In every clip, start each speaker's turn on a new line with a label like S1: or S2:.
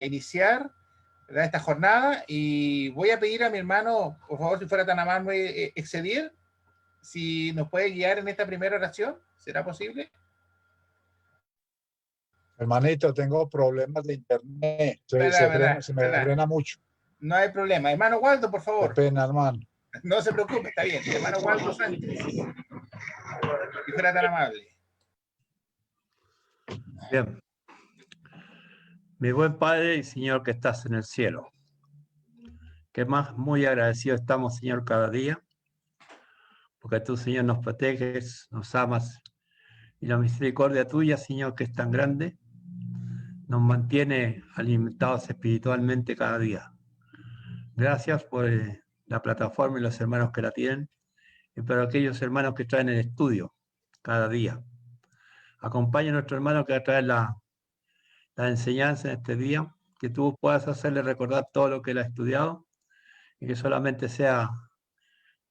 S1: iniciar, ¿verdad?, esta jornada, y voy a pedir a mi hermano, por favor, si fuera tan amable, Excedir, si nos puede guiar en esta primera oración. ¿Será posible?
S2: Hermanito, tengo problemas de internet. Se me
S1: Verdad.
S2: frena mucho.
S1: No hay problema. Hermano Waldo, por favor.
S2: Qué pena, hermano.
S1: No se preocupe, está bien. Hermano Waldo Sánchez, si fuera tan amable.
S3: Bien. Mi buen Padre y Señor que estás en el cielo, que más muy agradecidos estamos, Señor, cada día, porque tú, Señor, nos proteges, nos amas, y la misericordia tuya, Señor, que es tan grande, nos mantiene alimentados espiritualmente cada día. Gracias por la plataforma y los hermanos que la tienen, y por aquellos hermanos que traen el estudio cada día. Acompaña a nuestro hermano que va a traer la enseñanza en este día, que tú puedas hacerle recordar todo lo que él ha estudiado y que solamente sea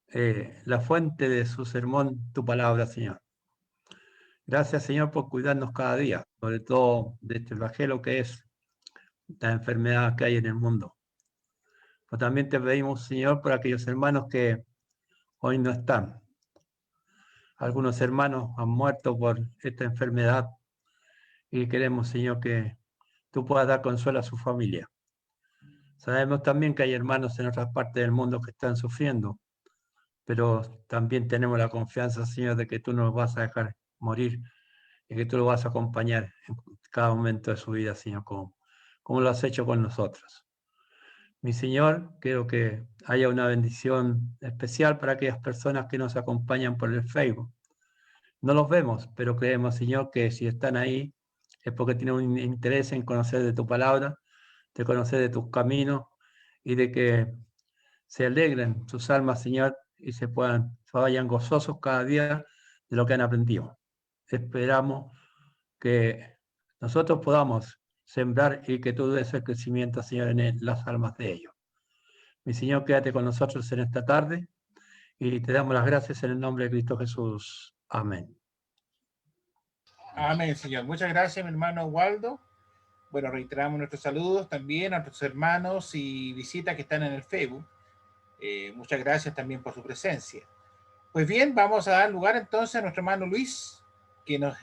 S3: la fuente de su sermón, tu palabra, Señor. Gracias, Señor, por cuidarnos cada día, sobre todo de este flagelo que es la enfermedad que hay en el mundo. Pero también te pedimos, Señor, por aquellos hermanos que hoy no están. Algunos hermanos han muerto por esta enfermedad y queremos, Señor, que tú puedas dar consuelo a su familia. Sabemos también que hay hermanos en otras partes del mundo que están sufriendo, pero también tenemos la confianza, Señor, de que tú no nos vas a dejar morir y que tú lo vas a acompañar en cada momento de su vida, Señor, como lo has hecho con nosotros. Mi Señor, quiero que haya una bendición especial para aquellas personas que nos acompañan por el Facebook. No los vemos, pero creemos, Señor, que si están ahí es porque tienen un interés en conocer de tu palabra, de conocer de tus caminos y de que se alegren sus almas, Señor, y se vayan gozosos cada día de lo que han aprendido. Esperamos que nosotros podamos sembrar y que tú des el crecimiento, Señor, en las almas de ellos. Mi Señor, quédate con nosotros en esta tarde y te damos las gracias en el nombre de Cristo Jesús. Amén.
S1: Amén, Señor. Muchas gracias, mi hermano Waldo. Bueno, reiteramos nuestros saludos también a nuestros hermanos y visitas que están en el Facebook. Muchas gracias también por su presencia. Pues bien, vamos a dar lugar entonces a nuestro hermano Luis, que nos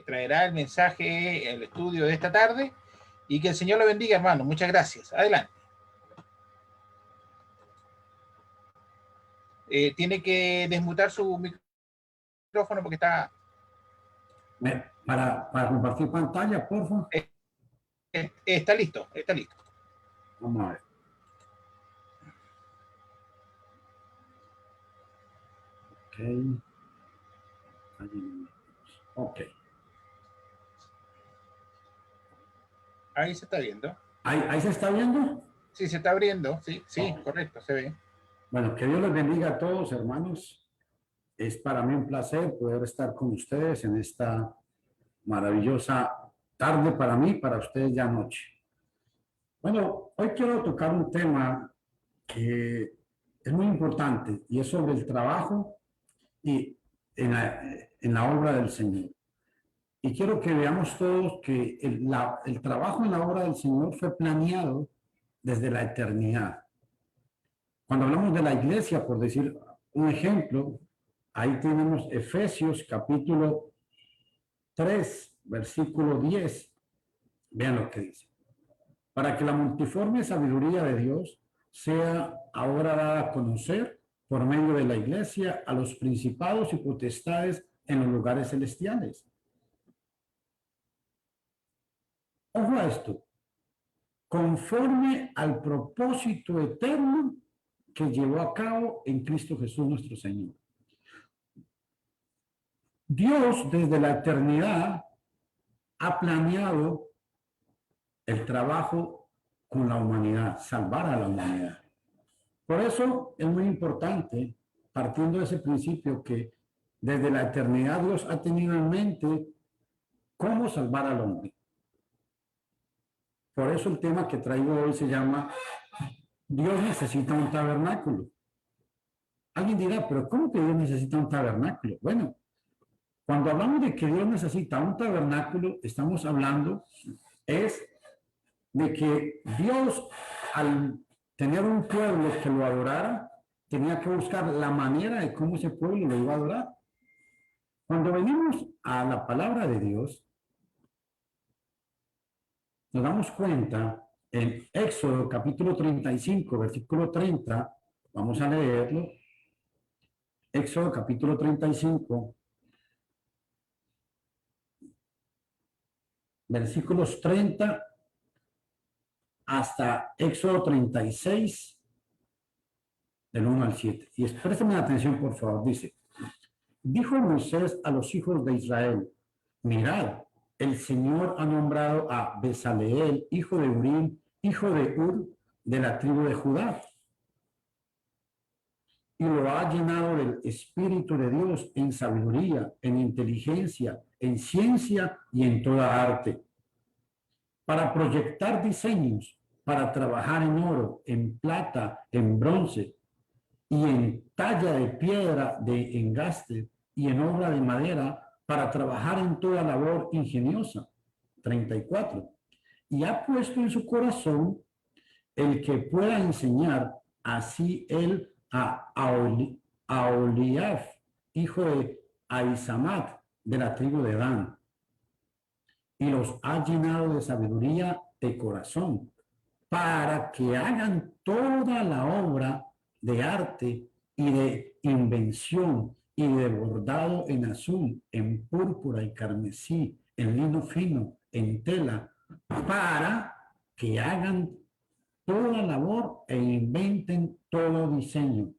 S1: traerá el mensaje, el estudio de esta tarde, y que el Señor lo bendiga, hermano. Muchas gracias. Adelante. Tiene que desmutar su micrófono porque está...
S4: Para compartir pantalla, por favor.
S1: Está listo, está listo.
S4: Vamos a ver. Ok.
S1: Ahí se está viendo.
S4: ¿Ahí se está viendo?
S1: Sí, se está abriendo. Sí, correcto, se ve.
S4: Bueno, que Dios les bendiga a todos, hermanos. Es para mí un placer poder estar con ustedes en esta maravillosa tarde para mí, para ustedes ya noche. Bueno, hoy quiero tocar un tema que es muy importante y es sobre el trabajo y en la obra del Señor. Y quiero que veamos todos que el trabajo en la obra del Señor fue planeado desde la eternidad. Cuando hablamos de la iglesia, por decir un ejemplo, ahí tenemos Efesios capítulo 3, versículo 10. Vean lo que dice. Para que la multiforme sabiduría de Dios sea ahora dada a conocer por medio de la iglesia a los principados y potestades en los lugares celestiales. Ojo a esto. Conforme al propósito eterno que llevó a cabo en Cristo Jesús nuestro Señor. Dios desde la eternidad ha planeado el trabajo con la humanidad, salvar a la humanidad. Por eso es muy importante, partiendo de ese principio, que desde la eternidad Dios ha tenido en mente cómo salvar al hombre. Por eso el tema que traigo hoy se llama Dios necesita un tabernáculo. Alguien dirá, pero ¿cómo que Dios necesita un tabernáculo? Bueno, cuando hablamos de que Dios necesita un tabernáculo, estamos hablando es de que Dios, al tener un pueblo que lo adorara, tenía que buscar la manera de cómo ese pueblo lo iba a adorar. Cuando venimos a la palabra de Dios, nos damos cuenta en Éxodo capítulo 35, versículo 30, vamos a leerlo. Éxodo capítulo 35, versículos 30 hasta Éxodo 36, del 1 al 7. Y préstame atención, por favor. Dice, dijo Moisés a los hijos de Israel, mirad, el Señor ha nombrado a Bezaleel, hijo de Urim, hijo de Ur, de la tribu de Judá, y lo ha llenado del Espíritu de Dios en sabiduría, en inteligencia, en ciencia y en toda arte, para proyectar diseños, para trabajar en oro, en plata, en bronce, y en talla de piedra de engaste, y en obra de madera, para trabajar en toda labor ingeniosa. 34. Y ha puesto en su corazón el que pueda enseñar, así él a Aholiab, hijo de Ahisamat, de la tribu de Dan, y los ha llenado de sabiduría de corazón, para que hagan toda la obra de arte y de invención y de bordado en azul, en púrpura y carmesí, en lino fino, en tela, para que hagan toda labor e inventen todo diseño.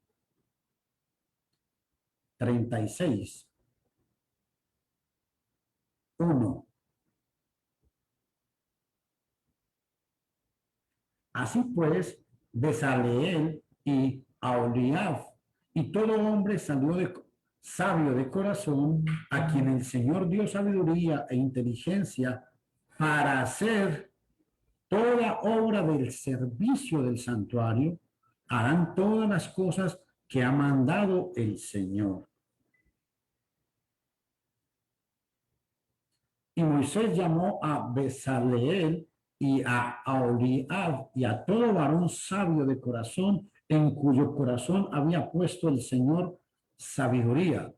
S4: 36. 1. Así pues, Bezaleel y Aholiab y todo hombre sabio de corazón, a quien el Señor dio sabiduría e inteligencia para hacer toda obra del servicio del santuario, harán todas las cosas que ha mandado el Señor. Y Moisés llamó a Bezaleel y a Aholiab y a todo varón sabio de corazón, en cuyo corazón había puesto el Señor sabiduría.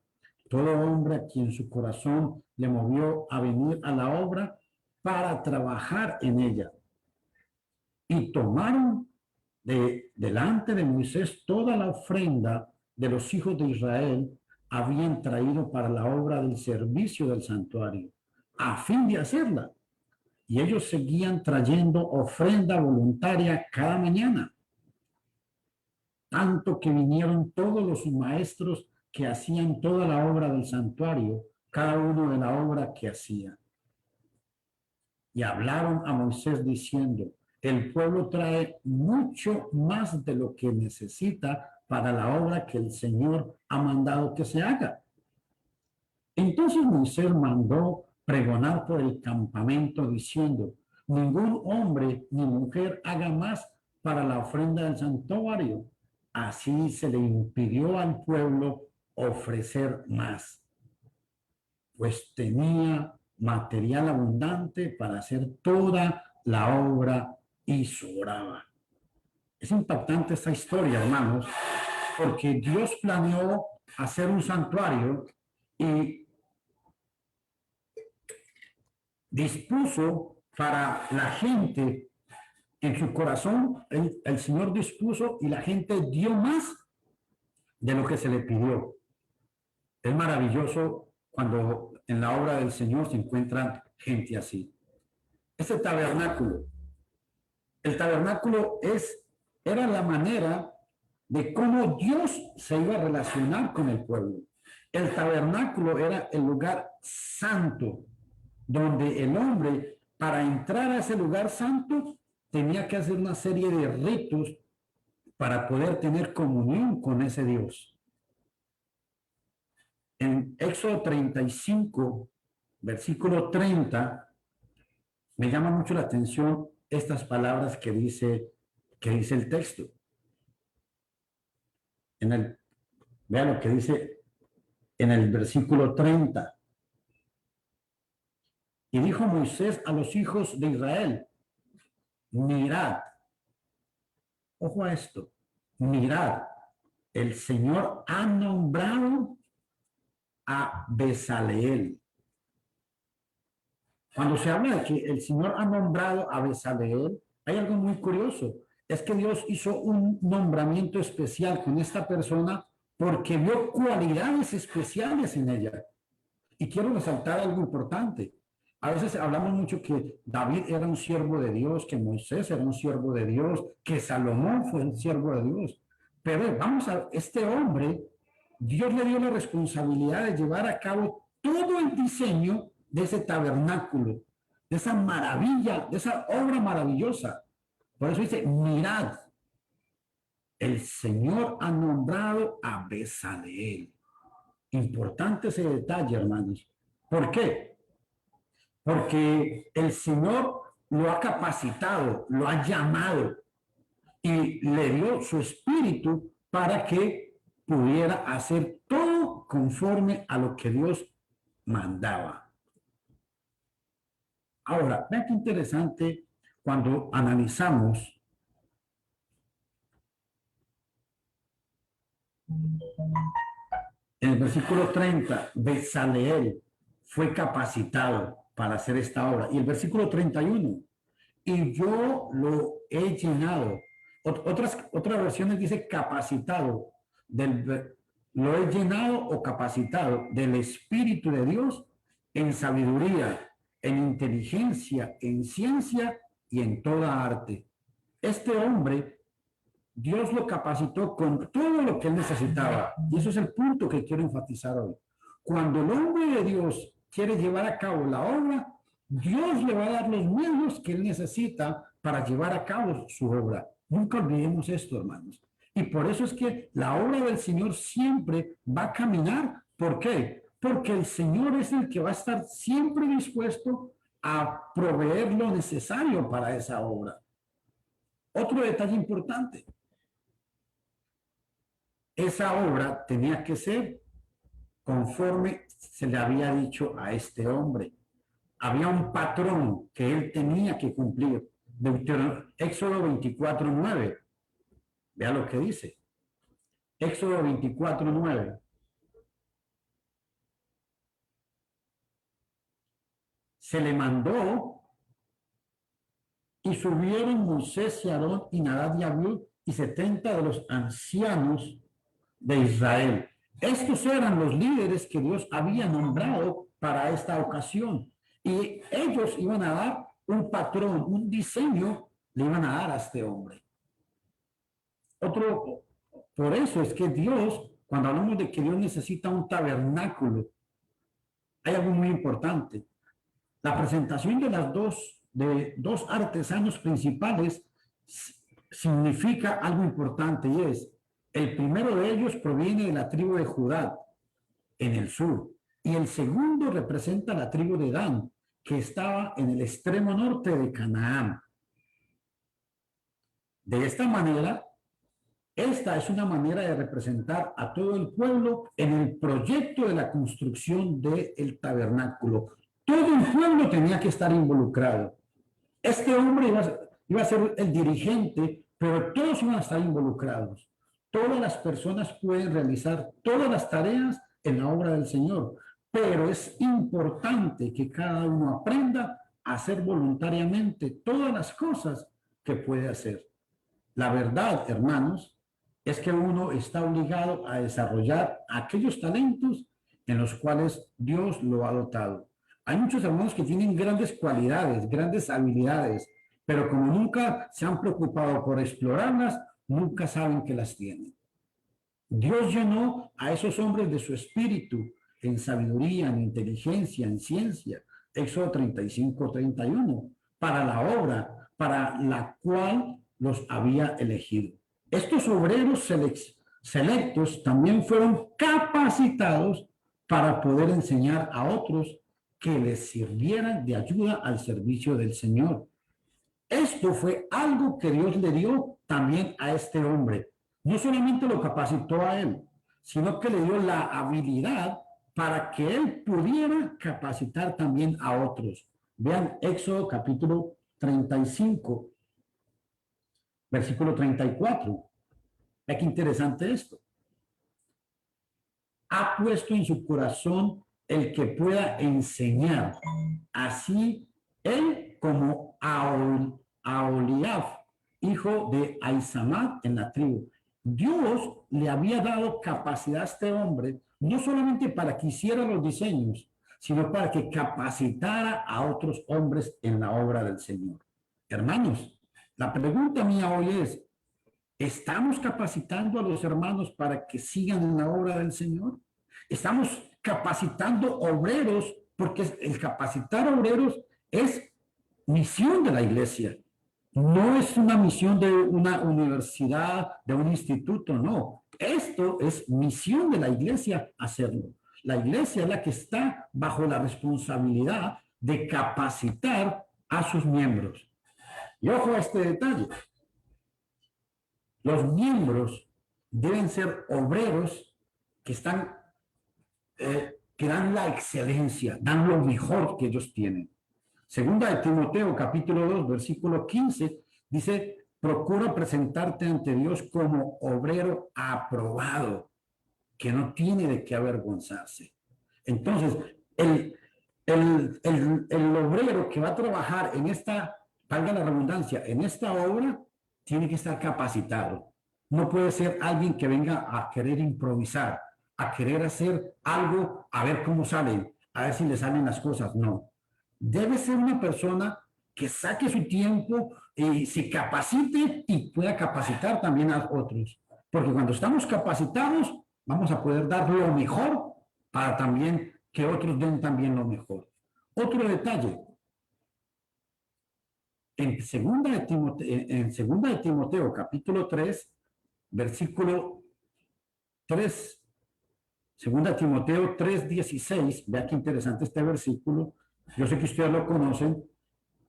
S4: Todo hombre a quien su corazón le movió a venir a la obra para trabajar en ella. Y tomaron delante de Moisés toda la ofrenda de los hijos de Israel habían traído para la obra del servicio del santuario, a fin de hacerla. Y ellos seguían trayendo ofrenda voluntaria cada mañana, tanto que vinieron todos los maestros que hacían toda la obra del santuario, cada uno de la obra que hacía. Y hablaron a Moisés diciendo, el pueblo trae mucho más de lo que necesita para la obra que el Señor ha mandado que se haga. Entonces Moisés mandó pregonar por el campamento diciendo, ningún hombre ni mujer haga más para la ofrenda del santuario. Así se le impidió al pueblo ofrecer más, pues tenía material abundante para hacer toda la obra y sobraba. Es impactante esta historia, hermanos, porque Dios planeó hacer un santuario y dispuso para la gente en su corazón, el Señor dispuso y la gente dio más de lo que se le pidió. Es maravilloso cuando en la obra del Señor se encuentra gente así. Ese tabernáculo, el tabernáculo era la manera de cómo Dios se iba a relacionar con el pueblo. El tabernáculo era el lugar santo, donde el hombre, para entrar a ese lugar santo, tenía que hacer una serie de ritos para poder tener comunión con ese Dios. En Éxodo 35, versículo 30, me llama mucho la atención estas palabras que dice el texto. Vea lo que dice en el versículo 30. Y dijo Moisés a los hijos de Israel, mirad, ojo a esto, mirad, el Señor ha nombrado a Bezaleel. Cuando se habla de que el Señor ha nombrado a Bezaleel, hay algo muy curioso. Es que Dios hizo un nombramiento especial con esta persona porque vio cualidades especiales en ella. Y quiero resaltar algo importante. A veces hablamos mucho que David era un siervo de Dios, que Moisés era un siervo de Dios, que Salomón fue un siervo de Dios. Pero vamos a este hombre, Dios le dio la responsabilidad de llevar a cabo todo el diseño de ese tabernáculo, de esa maravilla, de esa obra maravillosa. Por eso dice, mirad, el Señor ha nombrado a Bezaleel. Importante ese detalle, hermanos. ¿Por qué? Porque el Señor lo ha capacitado, lo ha llamado y le dio su espíritu para que pudiera hacer todo conforme a lo que Dios mandaba. Ahora, vean qué interesante cuando analizamos en el versículo 30, Bezaleel fue capacitado para hacer esta obra. Y el versículo 31, y yo lo he llenado. Otras versiones dice capacitado, lo he llenado o capacitado del Espíritu de Dios en sabiduría, en inteligencia, en ciencia y en toda arte. Este hombre, Dios lo capacitó con todo lo que él necesitaba. Y eso es el punto que quiero enfatizar hoy. Cuando el hombre de Dios quiere llevar a cabo la obra, Dios le va a dar los medios que él necesita para llevar a cabo su obra. Nunca olvidemos esto, hermanos. Y por eso es que la obra del Señor siempre va a caminar. ¿Por qué? Porque el Señor es el que va a estar siempre dispuesto a proveer lo necesario para esa obra. Otro detalle importante. Esa obra tenía que ser conforme se le había dicho a este hombre. Había un patrón que él tenía que cumplir. Éxodo 24:9. Vea lo que dice. Éxodo 24:9. Se le mandó y subieron Moisés y Aarón y Nadab y Abiú y 70 de los ancianos de Israel. Estos eran los líderes que Dios había nombrado para esta ocasión. Y ellos iban a dar un patrón, un diseño, le iban a dar a este hombre. Por eso es que Dios, cuando hablamos de que Dios necesita un tabernáculo, hay algo muy importante. La presentación de dos artesanos principales significa algo importante y es, el primero de ellos proviene de la tribu de Judá, en el sur, y el segundo representa la tribu de Dan, que estaba en el extremo norte de Canaán. De esta manera, esta es una manera de representar a todo el pueblo en el proyecto de la construcción del tabernáculo. Todo el pueblo tenía que estar involucrado. Este hombre iba a ser el dirigente, pero todos iban a estar involucrados. Todas las personas pueden realizar todas las tareas en la obra del Señor, pero es importante que cada uno aprenda a hacer voluntariamente todas las cosas que puede hacer. La verdad, hermanos, es que uno está obligado a desarrollar aquellos talentos en los cuales Dios lo ha dotado. Hay muchos hermanos que tienen grandes cualidades, grandes habilidades, pero como nunca se han preocupado por explorarlas, nunca saben que las tienen. Dios llenó a esos hombres de su espíritu en sabiduría, en inteligencia, en ciencia. Éxodo 35:31, para la obra para la cual los había elegido. Estos obreros selectos también fueron capacitados para poder enseñar a otros que les sirvieran de ayuda al servicio del Señor. Esto fue algo que Dios le dio también a este hombre. No solamente lo capacitó a él, sino que le dio la habilidad para que él pudiera capacitar también a otros. Vean Éxodo capítulo 35, versículo 34. Vea qué interesante esto. Ha puesto en su corazón el que pueda enseñar, así él como Aholiab, hijo de Aisamad en la tribu. Dios le había dado capacidad a este hombre, no solamente para que hiciera los diseños, sino para que capacitara a otros hombres en la obra del Señor. Hermanos, la pregunta mía hoy es, ¿estamos capacitando a los hermanos para que sigan en la obra del Señor? ¿Estamos capacitando obreros? Porque el capacitar obreros es misión de la iglesia. No es una misión de una universidad, de un instituto, no. Esto es misión de la iglesia hacerlo. La iglesia es la que está bajo la responsabilidad de capacitar a sus miembros. Y ojo a este detalle. Los miembros deben ser obreros que están, que dan la excelencia, dan lo mejor que ellos tienen. Segunda de Timoteo, capítulo 2, versículo 15, dice, procura presentarte ante Dios como obrero aprobado, que no tiene de qué avergonzarse. Entonces, el obrero que va a trabajar en esta, valga la redundancia, en esta obra, tiene que estar capacitado. No puede ser alguien que venga a querer improvisar, a querer hacer algo, a ver cómo salen, a ver si le salen las cosas. No. Debe ser una persona que saque su tiempo y se capacite y pueda capacitar también a otros. Porque cuando estamos capacitados, vamos a poder dar lo mejor para también que otros den también lo mejor. Otro detalle. En segunda de Timoteo, capítulo 3, versículo 3, segunda de Timoteo 3:16, vea qué interesante este versículo. Yo sé que ustedes lo conocen,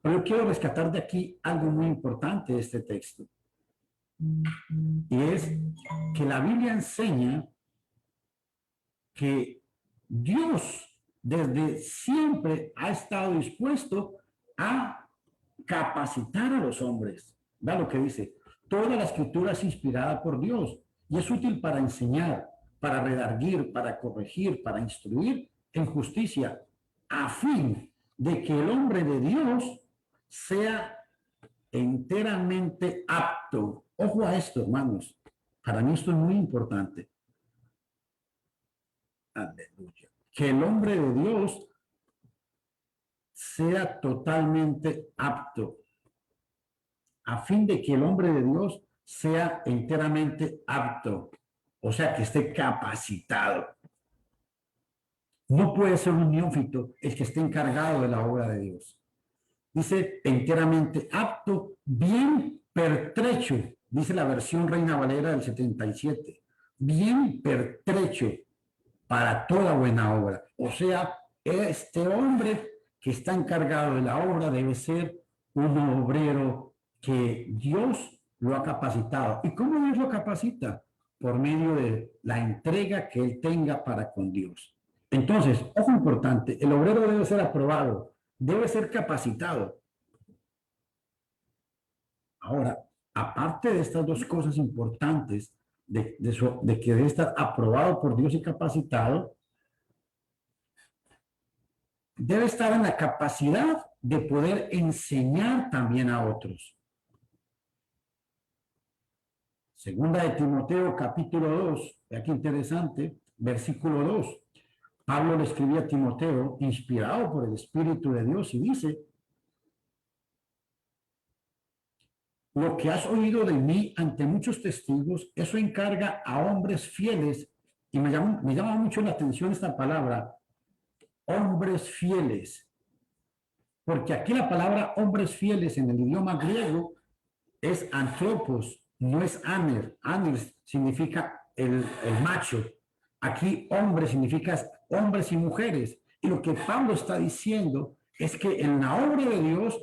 S4: pero yo quiero rescatar de aquí algo muy importante de este texto. Y es que la Biblia enseña que Dios desde siempre ha estado dispuesto a capacitar a los hombres. Vea lo que dice. Toda la escritura es inspirada por Dios y es útil para enseñar, para redarguir, para corregir, para instruir en justicia, a fin de que el hombre de Dios sea enteramente apto. Ojo a esto, hermanos. Para mí esto es muy importante. Aleluya. Que el hombre de Dios sea totalmente apto, a fin de que el hombre de Dios sea enteramente apto, o sea, que esté capacitado. No puede ser un neófito el que esté encargado de la obra de Dios. Dice enteramente apto, bien pertrecho, dice la versión Reina Valera del 77, bien pertrecho para toda buena obra. O sea, este hombre que está encargado de la obra debe ser un obrero que Dios lo ha capacitado. ¿Y cómo Dios lo capacita? Por medio de la entrega que él tenga para con Dios. Entonces, ojo importante, el obrero debe ser aprobado, debe ser capacitado. Ahora, aparte de estas dos cosas importantes, de que debe estar aprobado por Dios y capacitado, debe estar en la capacidad de poder enseñar también a otros. Segunda de Timoteo, capítulo 2, vea qué interesante, versículo 2. Pablo le escribía a Timoteo, inspirado por el Espíritu de Dios, y dice, lo que has oído de mí ante muchos testigos, eso encarga a hombres fieles, y me llama mucho la atención esta palabra, hombres fieles, porque aquí la palabra hombres fieles en el idioma griego es antropos, no es aner. Aner significa el macho. Aquí hombre significa hombres y mujeres. Y lo que Pablo está diciendo es que en la obra de Dios,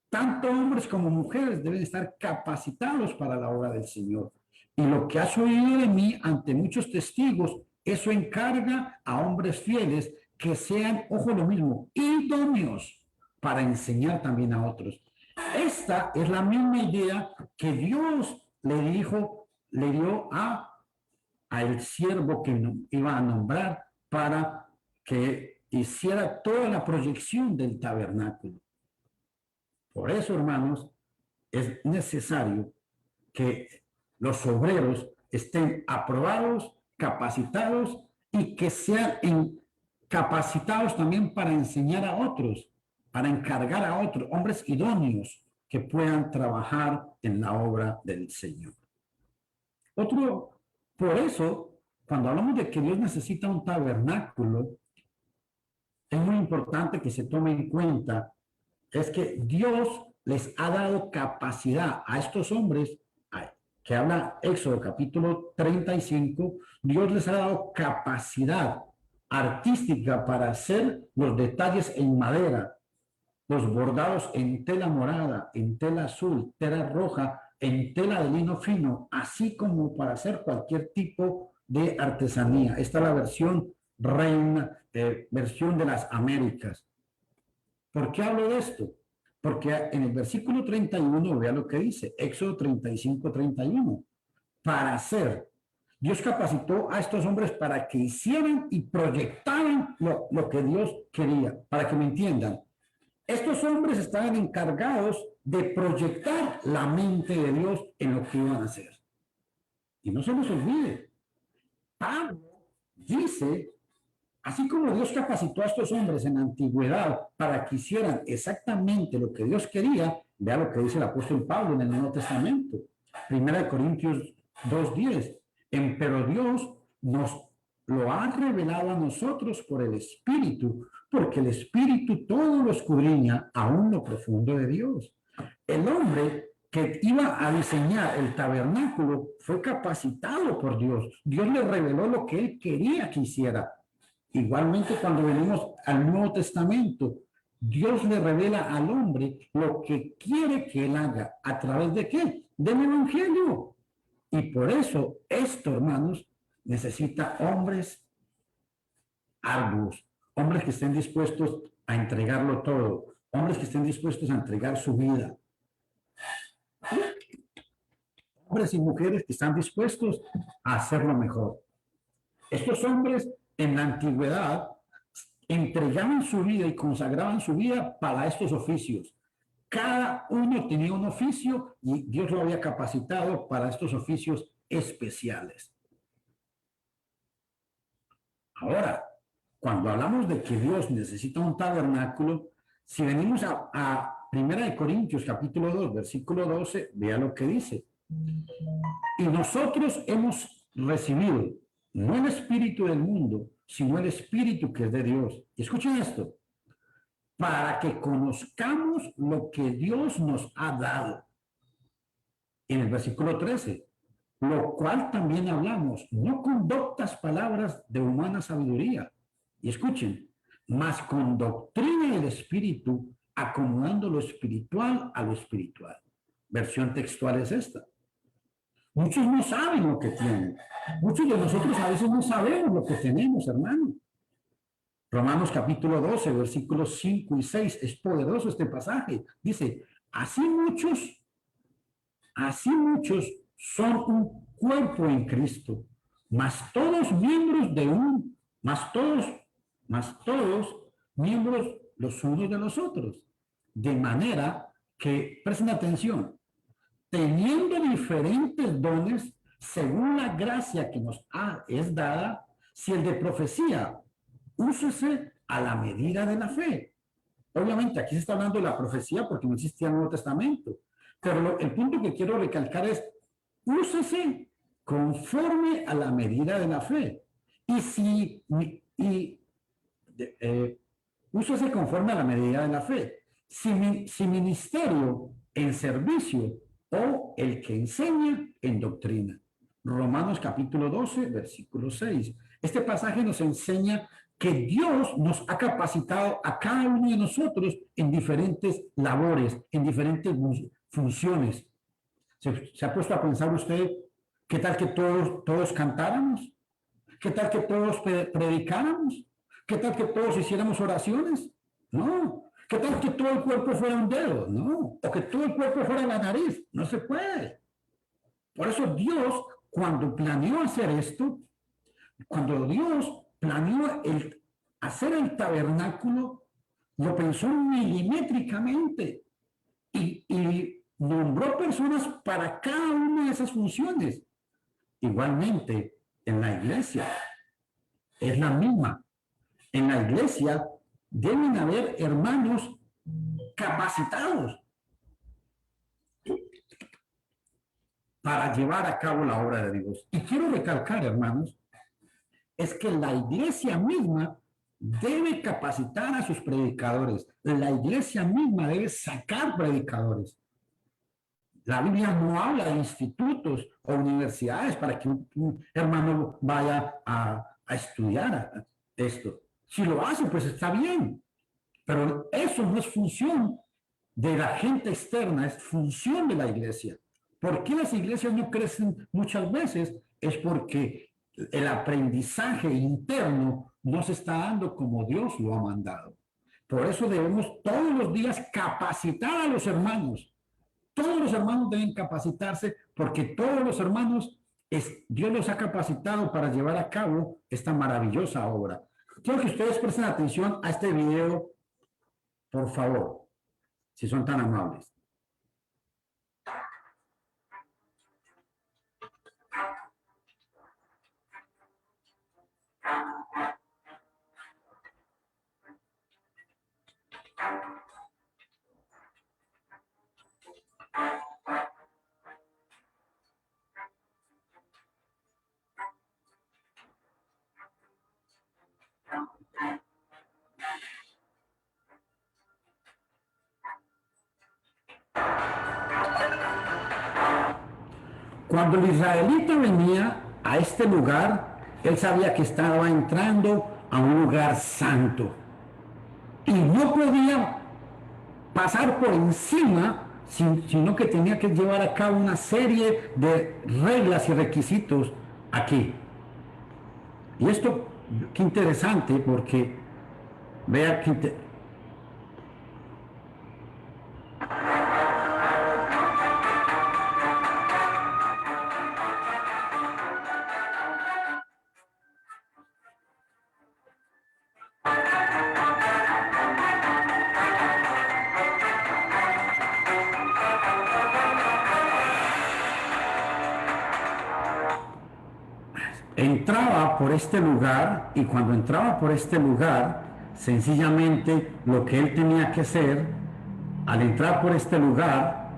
S4: tanto hombres como mujeres deben estar capacitados para la obra del Señor. Y lo que has oído de mí ante muchos testigos, eso encarga a hombres fieles que sean, ojo lo mismo, idóneos para enseñar también a otros. Esta es la misma idea que Dios le dio a el siervo que iba a nombrar para que hiciera toda la proyección del tabernáculo. Por eso, hermanos, es necesario que los obreros estén aprobados, capacitados y que sean capacitados también para enseñar a otros, para encargar a otros, hombres idóneos que puedan trabajar en la obra del Señor. Por eso, cuando hablamos de que Dios necesita un tabernáculo, es muy importante que se tome en cuenta, es que Dios les ha dado capacidad a estos hombres, que habla Éxodo capítulo 35, Dios les ha dado capacidad artística para hacer los detalles en madera, los bordados en tela morada, en tela azul, tela roja, en tela de lino fino, así como para hacer cualquier tipo de artesanía. Esta es la versión reina, versión de las Américas. ¿Por qué hablo de esto? Porque en el versículo 31, vea lo que dice, Éxodo 35, 31. Para hacer, Dios capacitó a estos hombres para que hicieran y proyectaran lo que Dios quería. Para que me entiendan, estos hombres estaban encargados de proyectar la mente de Dios en lo que iban a hacer. Y no se nos olvide, Pablo dice, así como Dios capacitó a estos hombres en la antigüedad para que hicieran exactamente lo que Dios quería, vea lo que dice el apóstol Pablo en el Nuevo Testamento, 1 Corintios 2:10, pero Dios nos lo ha revelado a nosotros por el Espíritu, porque el Espíritu todo lo escudriña aún lo profundo de Dios. El hombre que iba a diseñar el tabernáculo fue capacitado por Dios. Dios le reveló lo que él quería que hiciera. Igualmente, cuando venimos al Nuevo Testamento, Dios le revela al hombre lo que quiere que él haga. ¿A través de qué? Del Evangelio. Y por eso esto, hermanos, necesita hombres arduos, hombres que estén dispuestos a entregarlo todo, hombres que estén dispuestos a entregar su vida. Hombres y mujeres que están dispuestos a hacerlo mejor. Estos hombres en la antigüedad entregaban su vida y consagraban su vida para estos oficios. Cada uno tenía un oficio y Dios lo había capacitado para estos oficios especiales. Ahora, cuando hablamos de que Dios necesita un tabernáculo, si venimos a 1 Corintios capítulo 2, versículo 12, vea lo que dice. Y nosotros hemos recibido no el espíritu del mundo, sino el espíritu que es de Dios. Y escuchen esto, para que conozcamos lo que Dios nos ha dado. En el versículo 13, lo cual también hablamos, no con doctas palabras de humana sabiduría. Y escuchen, mas con doctrina del espíritu, acomodando lo espiritual a lo espiritual. Versión textual es esta. Muchos no saben lo que tienen. Muchos de nosotros a veces no sabemos lo que tenemos, hermano. Romanos capítulo 12, versículos 5 y 6. Es poderoso este pasaje. Dice, así muchos son un cuerpo en Cristo, mas todos miembros de miembros los unos de los otros. De manera que, presten atención, teniendo diferentes dones, según la gracia que nos es dada, si el de profecía, úsese a la medida de la fe. Obviamente, aquí se está hablando de la profecía porque no existía el Nuevo Testamento. Pero el punto que quiero recalcar es, úsese conforme a la medida de la fe. Úsese conforme a la medida de la fe. Si ministerio en servicio o el que enseña en doctrina. Romanos capítulo 12, versículo 6. Este pasaje nos enseña que Dios nos ha capacitado a cada uno de nosotros en diferentes labores, en diferentes funciones. ¿Se ha puesto a pensar usted qué tal que todos cantáramos? ¿Qué tal que todos predicáramos? ¿Qué tal que todos hiciéramos oraciones? No. ¿Qué tal que todo el cuerpo fuera un dedo? No. O que todo el cuerpo fuera la nariz. No se puede. Por eso Dios, cuando planeó hacer esto, cuando Dios planeó hacer el tabernáculo, lo pensó milimétricamente y nombró personas para cada una de esas funciones. Igualmente, en la iglesia es la misma. En la iglesia deben haber hermanos capacitados para llevar a cabo la obra de Dios. Y quiero recalcar, hermanos, es que la iglesia misma debe capacitar a sus predicadores. La iglesia misma debe sacar predicadores. La Biblia no habla de institutos o universidades para que un hermano vaya a estudiar esto. Si lo hace, pues está bien. Pero eso no es función de la gente externa, es función de la iglesia. ¿Por qué las iglesias no crecen muchas veces? Es porque el aprendizaje interno no se está dando como Dios lo ha mandado. Por eso debemos todos los días capacitar a los hermanos. Todos los hermanos deben capacitarse porque todos los hermanos, Dios los ha capacitado para llevar a cabo esta maravillosa obra. Quiero que ustedes presten atención a este video, por favor, si son tan amables. Cuando el israelita venía a este lugar, él sabía que estaba entrando a un lugar santo y no podía pasar por encima, sino que tenía que llevar a cabo una serie de reglas y requisitos aquí. Y esto, qué interesante, porque vea que entraba por este lugar y cuando entraba por este lugar, sencillamente lo que él tenía que hacer al entrar por este lugar,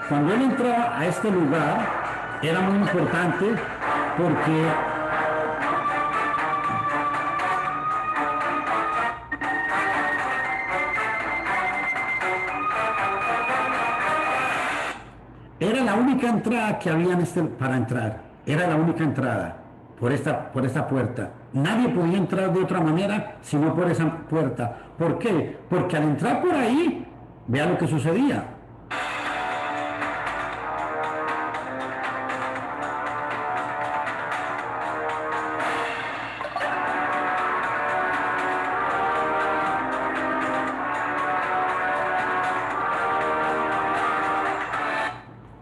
S4: cuando él entraba a este lugar, era muy importante porque era la única entrada que había para entrar. Era la única entrada por esta puerta. Nadie podía entrar de otra manera sino por esa puerta. ¿Por qué? Porque al entrar por ahí, vea lo que sucedía.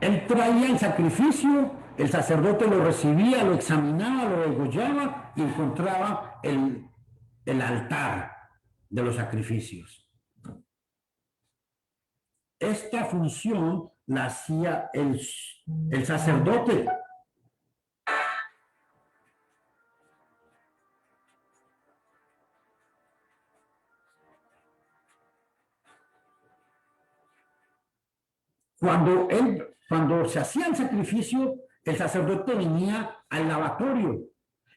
S4: Él traía el sacrificio, el sacerdote lo recibía, lo examinaba, lo degollaba y encontraba el altar de los sacrificios. Esta función la hacía el sacerdote. Cuando se hacía el sacrificio, el sacerdote venía al lavatorio.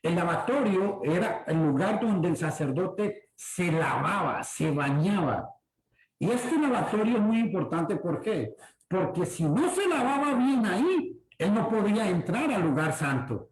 S4: El lavatorio era el lugar donde el sacerdote se lavaba, se bañaba. Y este lavatorio es muy importante, ¿por qué? Porque si no se lavaba bien ahí, él no podía entrar al lugar santo.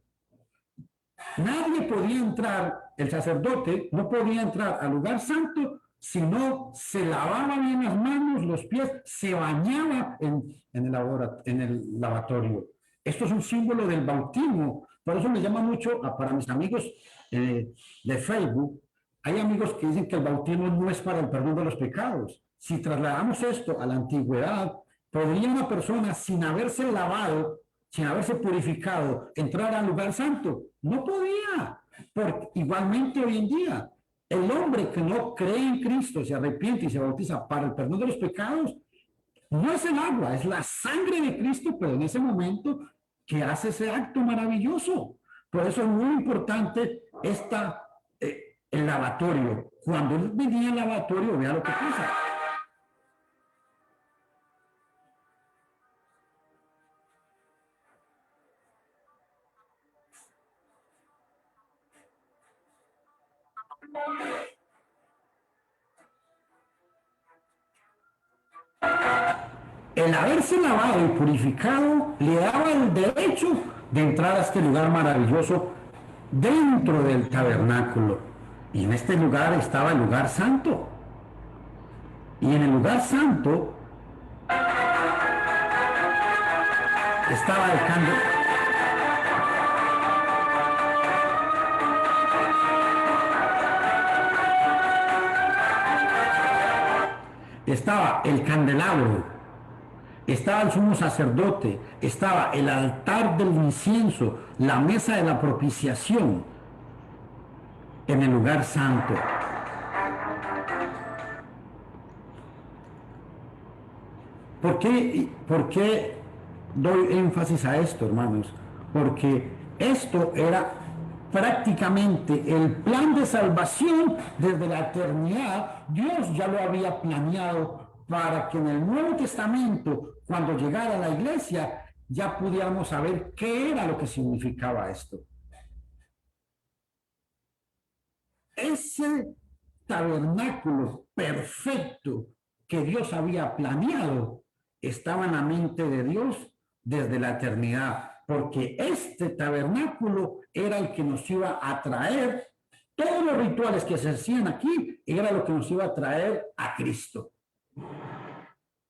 S4: Nadie podía entrar, el sacerdote no podía entrar al lugar santo si no se lavaba bien las manos, los pies, se bañaba en el lavatorio. Esto es un símbolo del bautismo, Por eso me llama mucho para mis amigos de Facebook. Hay amigos que dicen que el bautismo no es para el perdón de los pecados. Si trasladamos esto a la antigüedad, ¿podría una persona sin haberse lavado, sin haberse purificado, entrar al lugar santo? No podía. Porque igualmente hoy en día, el hombre que no cree en Cristo, se arrepiente y se bautiza para el perdón de los pecados, no es el agua, es la sangre de Cristo, pero en ese momento que hace ese acto maravilloso. Por eso es muy importante el lavatorio. Cuando él venía al lavatorio, vea lo que pasa. El haberse lavado y purificado le daba el derecho de entrar a este lugar maravilloso dentro del tabernáculo. Y en este lugar estaba el lugar santo. Y en el lugar santo estaba el candelabro. Estaba el candelabro, estaba el sumo sacerdote, estaba el altar del incienso, la mesa de la propiciación en el lugar santo. ¿Por qué doy énfasis a esto, hermanos? Porque esto era prácticamente el plan de salvación desde la eternidad. Dios ya lo había planeado para que en el Nuevo Testamento, cuando llegara a la iglesia, ya pudiéramos saber qué era lo que significaba esto. Ese tabernáculo perfecto que Dios había planeado estaba en la mente de Dios desde la eternidad, porque este tabernáculo era el que nos iba a traer, todos los rituales que se hacían aquí, era lo que nos iba a traer a Cristo.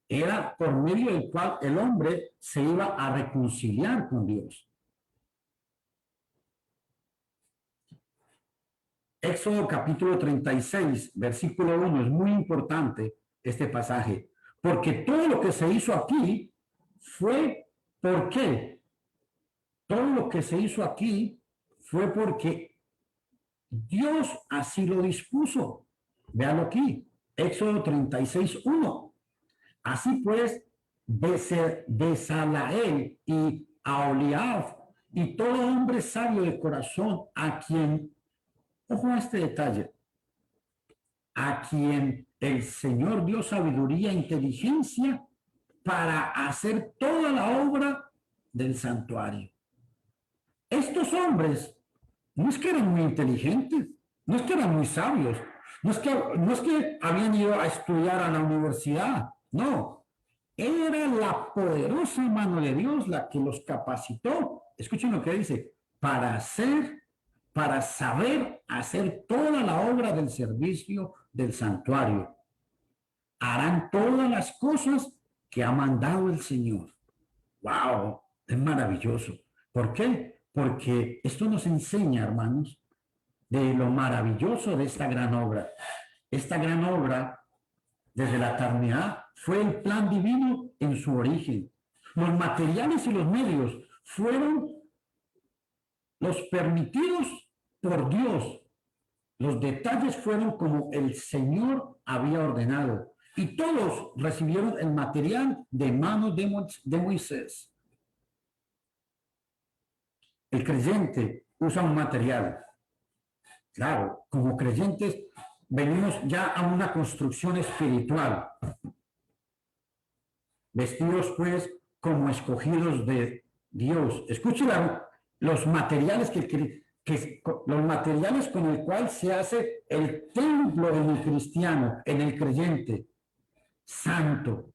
S4: Era por medio del cual el hombre se iba a reconciliar con Dios. Éxodo capítulo 36, versículo 1, es muy importante este pasaje, porque todo lo que se hizo aquí fue, ¿por qué? Todo lo que se hizo aquí fue porque Dios así lo dispuso. Véalo aquí, Éxodo 36, 1. Así pues, Bezaleel y Aholiab y todo hombre sabio de corazón a quien, ojo a este detalle, a quien el Señor dio sabiduría e inteligencia para hacer toda la obra del santuario. Estos hombres no es que eran muy inteligentes, no es que eran muy sabios, no es que habían ido a estudiar a la universidad, no. Era la poderosa mano de Dios la que los capacitó. Escuchen lo que dice, para saber hacer toda la obra del servicio del santuario. Harán todas las cosas que ha mandado el Señor. ¡Wow! Es maravilloso. ¿Por qué? Porque esto nos enseña, hermanos, de lo maravilloso de esta gran obra. Esta gran obra, desde la eternidad, fue el plan divino en su origen. Los materiales y los medios fueron los permitidos por Dios. Los detalles fueron como el Señor había ordenado. Y todos recibieron el material de manos de Moisés. El creyente usa un material. Claro, como creyentes venimos ya a una construcción espiritual. Vestidos pues como escogidos de Dios. Escuchen los materiales los materiales con el cual se hace el templo en el cristiano, en el creyente. Santo,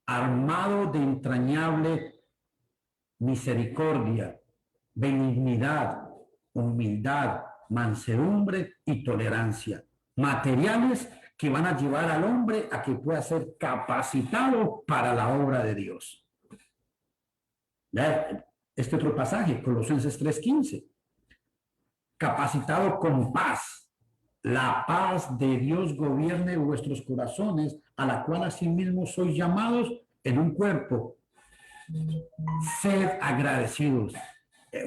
S4: armado de entrañable misericordia, benignidad, humildad, mansedumbre y tolerancia. Materiales que van a llevar al hombre a que pueda ser capacitado para la obra de Dios. este otro pasaje, Colosenses 3:15. Capacitado con paz, la paz de Dios gobierne vuestros corazones, a la cual asimismo sois llamados en un cuerpo. Sed agradecidos.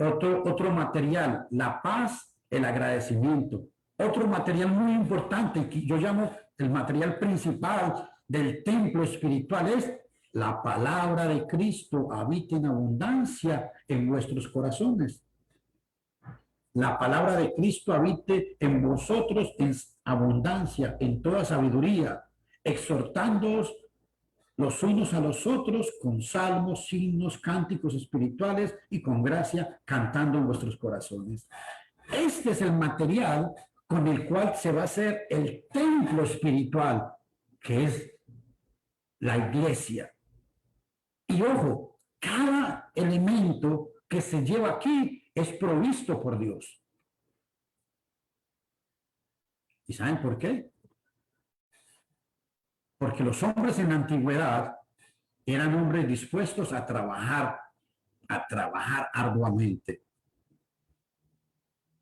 S4: Otro material, la paz, el agradecimiento. Otro material muy importante que yo llamo el material principal del templo espiritual es la palabra de Cristo habita en abundancia en vuestros corazones. La palabra de Cristo habite en vosotros en abundancia, en toda sabiduría, exhortándoos los unos a los otros con salmos, himnos, cánticos espirituales y con gracia cantando en vuestros corazones. Este es el material con el cual se va a hacer el templo espiritual, que es la iglesia. Y ojo, cada elemento que se lleva aquí es provisto por Dios. ¿Y saben por qué? Porque los hombres en la antigüedad eran hombres dispuestos a trabajar arduamente.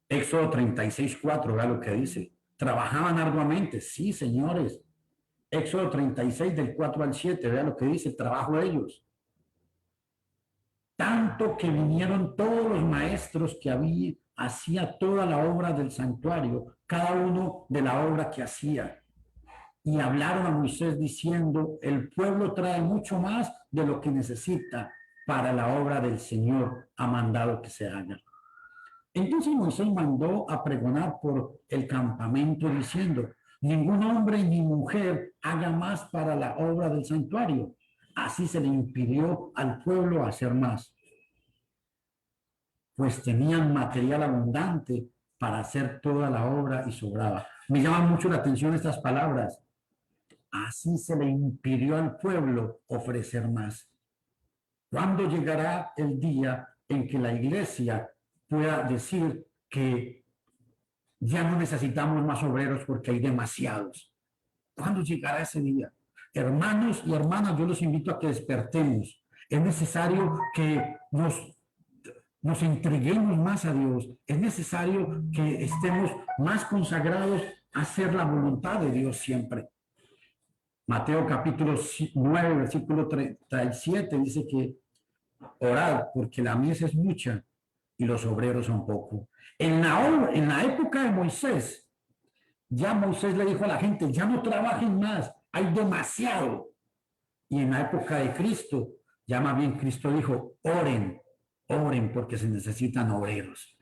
S4: Éxodo 36:4, vea lo que dice. Trabajaban arduamente, sí, señores. Éxodo 36, del 4 al 7, vea lo que dice, trabajo ellos. Tanto que vinieron todos los maestros que hacía toda la obra del santuario, cada uno de la obra que hacía. Y hablaron a Moisés diciendo, el pueblo trae mucho más de lo que necesita para la obra del Señor ha mandado que se haga. Entonces Moisés mandó a pregonar por el campamento diciendo, ningún hombre ni mujer haga más para la obra del santuario. Así se le impidió al pueblo hacer más, pues tenían material abundante para hacer toda la obra y sobraba. Me llaman mucho la atención estas palabras. Así se le impidió al pueblo ofrecer más. ¿Cuándo llegará el día en que la iglesia pueda decir que ya no necesitamos más obreros porque hay demasiados? ¿Cuándo llegará ese día? Hermanos y hermanas, yo los invito a que despertemos. Es necesario que nos entreguemos más a Dios. Es necesario que estemos más consagrados a hacer la voluntad de Dios siempre. Mateo capítulo 9, versículo 37 dice que orad porque la mies es mucha y los obreros son pocos. En la época de Moisés, ya Moisés le dijo a la gente, ya no trabajen más, hay demasiado. Y en la época de Cristo, ya más bien Cristo dijo, oren porque se necesitan obreros.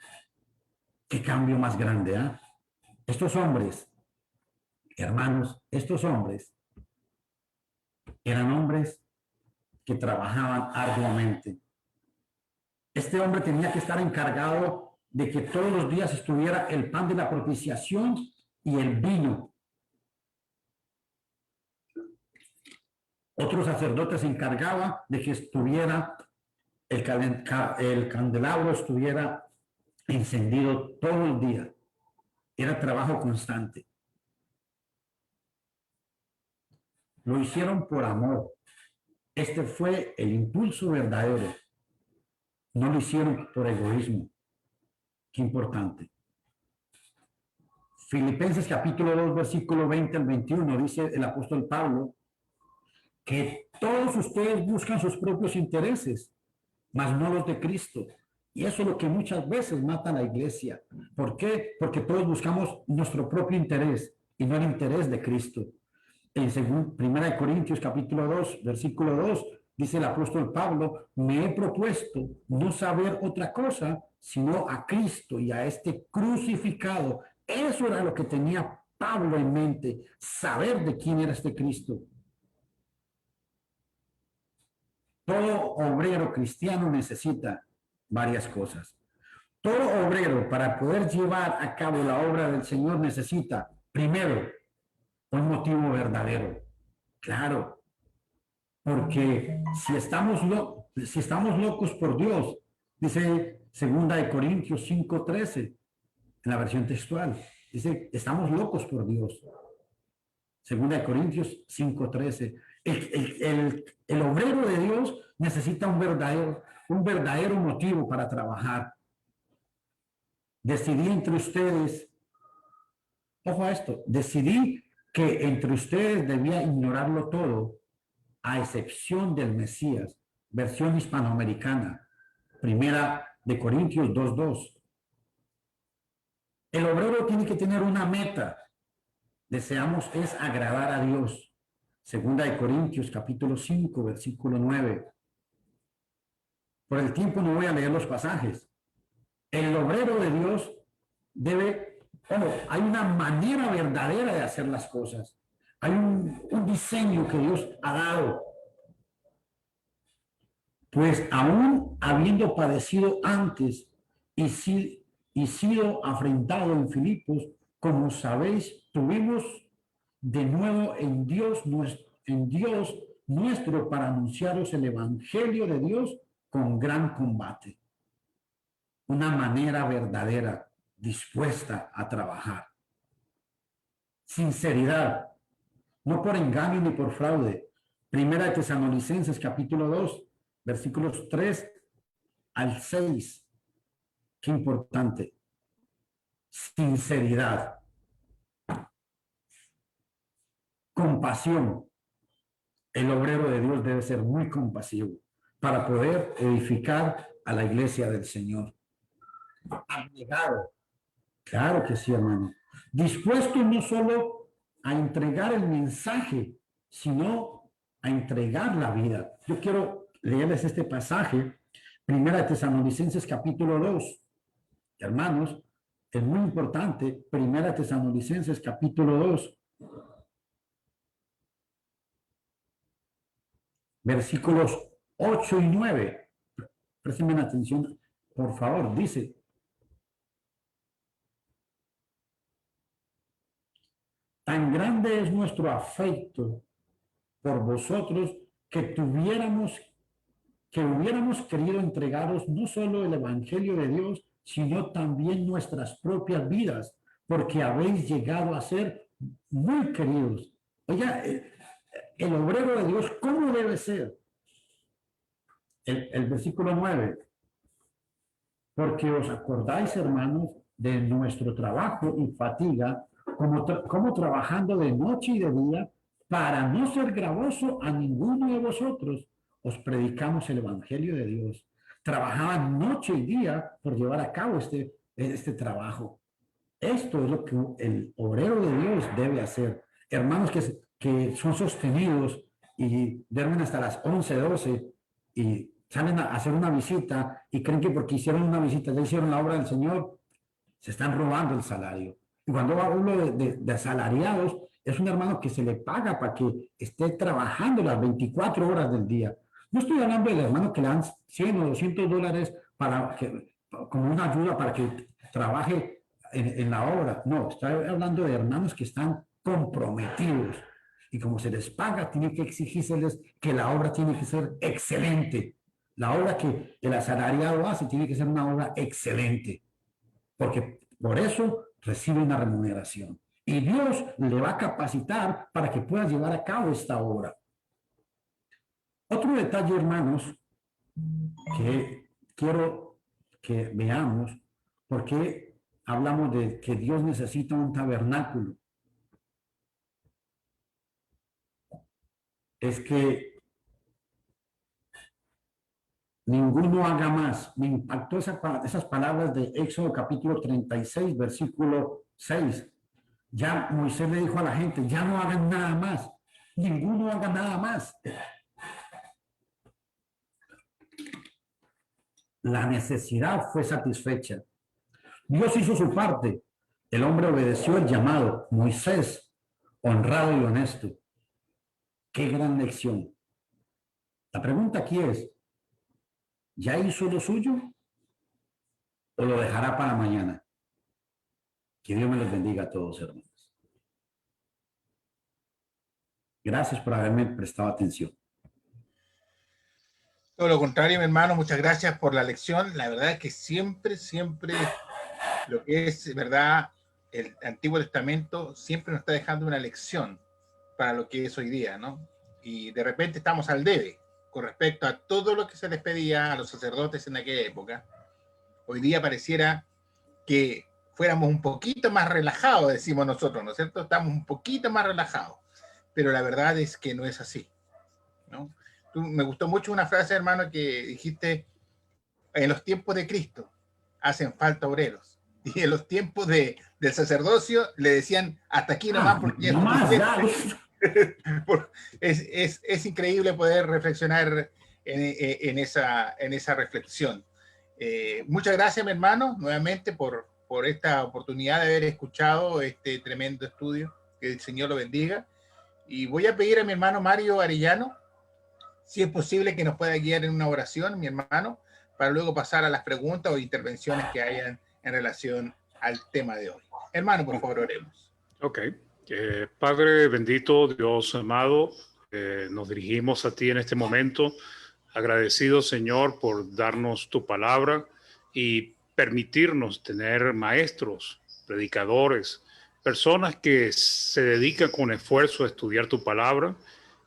S4: Qué cambio más grande, ¿eh? Estos hombres, hermanos, estos hombres eran hombres que trabajaban arduamente. Este hombre tenía que estar encargado de que todos los días estuviera el pan de la propiciación y el vino. Otro sacerdote se encargaba de que estuviera el candelabro estuviera encendido todo el día. Era trabajo constante. Lo hicieron por amor. Este fue el impulso verdadero. No lo hicieron por egoísmo. Qué importante. Filipenses capítulo 2, versículo 20 al 21, dice el apóstol Pablo, que todos ustedes buscan sus propios intereses, mas no los de Cristo. Y eso es lo que muchas veces mata a la iglesia. ¿Por qué? Porque todos buscamos nuestro propio interés y no el interés de Cristo. En 1 Corintios capítulo 2, versículo 2, dice el apóstol Pablo, me he propuesto no saber otra cosa, sino a Cristo y a este crucificado. Eso era lo que tenía Pablo en mente, saber de quién era este Cristo. Todo obrero cristiano necesita varias cosas. Todo obrero, para poder llevar a cabo la obra del Señor, necesita, primero, un motivo verdadero. Claro, porque si estamos locos por Dios, dice 2 Corintios 5:13, en la versión textual, dice, estamos locos por Dios. 2 Corintios 5:13. El obrero de Dios necesita un un verdadero motivo para trabajar. Decidí entre ustedes, ojo a esto, decidí que entre ustedes debía ignorarlo todo, a excepción del Mesías, versión hispanoamericana, primera de Corintios 2:2. El obrero tiene que tener una meta. Deseamos es agradar a Dios. Segunda de Corintios, capítulo 5, versículo 9. Por el tiempo no voy a leer los pasajes. El obrero de Dios debe, hay una manera verdadera de hacer las cosas. Hay un diseño que Dios ha dado. Pues aún habiendo padecido antes y sido afrentado en Filipos, como sabéis, tuvimos de nuevo en Dios nuestro para anunciaros el evangelio de Dios con gran combate. Una manera verdadera, dispuesta a trabajar. Sinceridad, no por engaño ni por fraude. Primera de Tesalonicenses, capítulo 2, versículos 3 al 6. Qué importante. Sinceridad. Compasión. El obrero de Dios debe ser muy compasivo para poder edificar a la iglesia del Señor. Abnegado. Claro que sí, hermano. Dispuesto no solo a entregar el mensaje, sino a entregar la vida. Yo quiero leerles este pasaje, Primera de Tesalonicenses capítulo 2. Hermanos, es muy importante, Primera de Tesalonicenses capítulo 2, versículos 8 y 9. Presten atención, por favor, dice: tan grande es nuestro afecto por vosotros que hubiéramos querido entregaros no solo el evangelio de Dios, sino también nuestras propias vidas, porque habéis llegado a ser muy queridos. Oiga, el obrero de Dios, ¿cómo debe ser? El versículo 9. Porque os acordáis, hermanos, de nuestro trabajo y fatiga, como trabajando de noche y de día, para no ser gravoso a ninguno de vosotros, os predicamos el evangelio de Dios. Trabajaban noche y día por llevar a cabo este trabajo. Esto es lo que el obrero de Dios debe hacer. Hermanos que son sostenidos y duermen hasta las 11, 12 y salen a hacer una visita y creen que porque hicieron una visita, ya hicieron la obra del Señor, se están robando el salario. Y cuando hablo de asalariados, es un hermano que se le paga para que esté trabajando las 24 horas del día. No estoy hablando del hermano que le dan 100 o 200 dólares como una ayuda para que trabaje en la obra. No, estoy hablando de hermanos que están comprometidos. Y como se les paga, tiene que exigírseles que la obra tiene que ser excelente. La obra que el asalariado hace tiene que ser una obra excelente, porque por eso recibe una remuneración. Y Dios le va a capacitar para que pueda llevar a cabo esta obra. Otro detalle, hermanos, que quiero que veamos, porque hablamos de que Dios necesita un tabernáculo, es que ninguno haga más. Me impactó esas palabras de Éxodo capítulo 36, versículo 6. Ya Moisés le dijo a la gente, ya no hagan nada más. Ninguno haga nada más. La necesidad fue satisfecha. Dios hizo su parte. El hombre obedeció el llamado. Moisés, honrado y honesto. Qué gran lección. La pregunta aquí es, ¿ya hizo lo suyo o lo dejará para mañana? Que Dios me los bendiga a todos, hermanos. Gracias por haberme prestado atención.
S1: Todo lo contrario, mi hermano, muchas gracias por la lección. La verdad es que siempre lo que es, verdad, el Antiguo Testamento siempre nos está dejando una lección para lo que es hoy día, ¿no? Y de repente estamos al debe. con respecto a todo lo que se les pedía a los sacerdotes en aquella época, hoy día pareciera que fuéramos un poquito más relajados, decimos nosotros, ¿no es cierto? Estamos un poquito más relajados, pero la verdad es que no es así, ¿no? Me gustó mucho una frase, hermano, que dijiste: en los tiempos de Cristo hacen falta obreros, y en los tiempos del sacerdocio le decían hasta aquí nomás, porque ya
S4: no más, ya.
S1: es increíble poder reflexionar en esa reflexión. Muchas gracias, mi hermano, nuevamente por esta oportunidad de haber escuchado este tremendo estudio. Que el Señor lo bendiga. Y voy a pedir a mi hermano Mario Arellano, si es posible, que nos pueda guiar en una oración, mi hermano, para luego pasar a las preguntas o intervenciones que hayan en relación al tema de hoy. Hermano, por favor, oremos.
S5: Ok. Padre bendito, Dios amado, nos dirigimos a ti en este momento, agradecidos, Señor, por darnos tu palabra y permitirnos tener maestros, predicadores, personas que se dedican con esfuerzo a estudiar tu palabra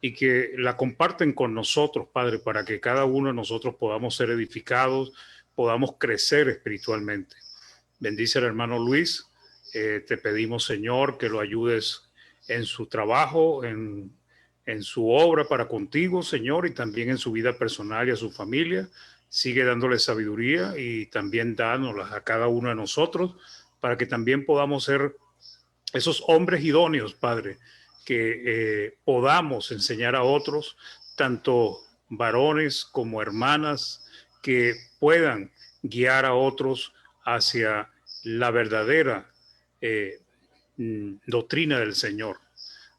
S5: y que la comparten con nosotros, Padre, para que cada uno de nosotros podamos ser edificados, podamos crecer espiritualmente. Bendice al hermano Luis. Te pedimos, Señor, que lo ayudes en su trabajo, en su obra para contigo, Señor, y también en su vida personal y a su familia. Sigue dándole sabiduría y también dándolas a cada uno de nosotros para que también podamos ser esos hombres idóneos, Padre, que podamos enseñar a otros, tanto varones como hermanas, que puedan guiar a otros hacia la verdadera doctrina del Señor.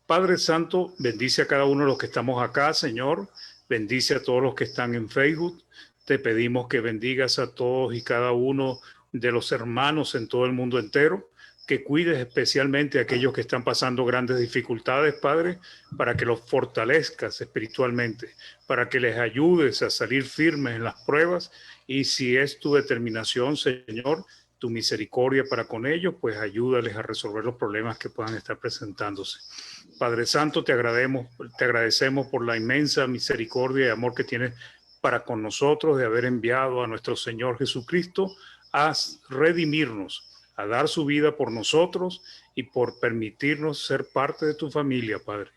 S5: Padre Santo, bendice a cada uno de los que estamos acá, Señor. Bendice a todos los que están en Facebook. Te pedimos que bendigas a todos y cada uno de los hermanos en todo el mundo entero, que cuides especialmente a aquellos que están pasando grandes dificultades, Padre, para que los fortalezcas espiritualmente, para que les ayudes a salir firmes en las pruebas, y si es tu determinación, Señor, tu misericordia para con ellos, pues ayúdales a resolver los problemas que puedan estar presentándose. Padre Santo, te agradecemos por la inmensa misericordia y amor que tienes para con nosotros, de haber enviado a nuestro Señor Jesucristo a redimirnos, a dar su vida por nosotros y por permitirnos ser parte de tu familia, Padre.